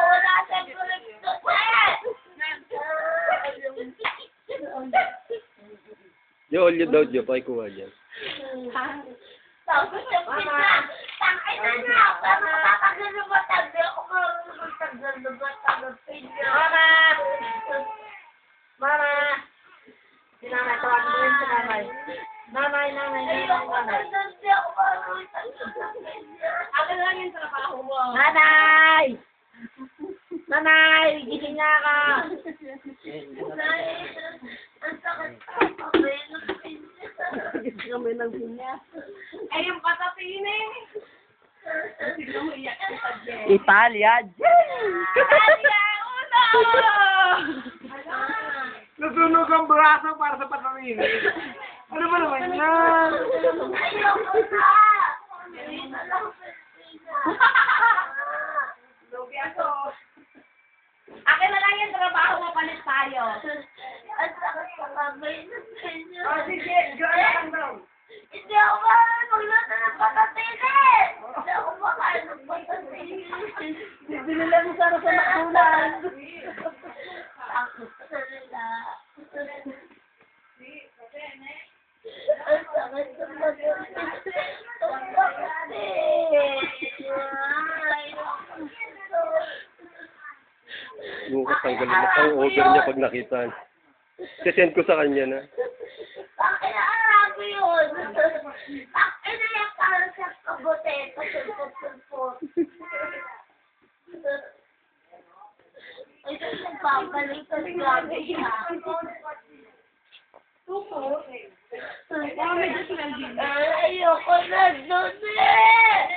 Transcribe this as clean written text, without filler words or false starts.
wala sa kolekto Jo, olyo daw, Jo. Pakikuha dyan. Tapos yung pizza, tangay na niya. Pero matatagal na matagdi ako marunong magtagal na matagal pizza. Mama! Mama! Si nanay, tawagin mo rin si nanay. Nanay. Hindi ako marunong magtagal na pizza. Akin lang yung trabaho mo. Nanay! Nanay! Gising nga ka! Ang sakit pa kami ng pizza. Kami ng pinya. Ay, yung patapinin. Siguro mo iyak sa dyan. Italia! Italia! Uno! Nasunog ang braso para sa patamin. Ano ba naman yan? Ayoko na! Hindi na lang Akin na lang yung trabaho mo, palit tayo. ang sakit pa kami ng pizza. Sige, gano'n lang daw. Hindi ako marunong magluto ng patatilis! Hindi ako makain ng patatilis. Binila mo sana sa makulan. Takot na nila. Ang sakit sa patatilis. Ang sakit. Bukas tanggalin mo ang over niya pag nakita. Sisend ko sa kanya na. Bakit naalala ko yun? Bakit na yan para sa kabote? Patulpot-tulpot. Ay, kasi babalik ka grabe siya. Ayoko na doon eh!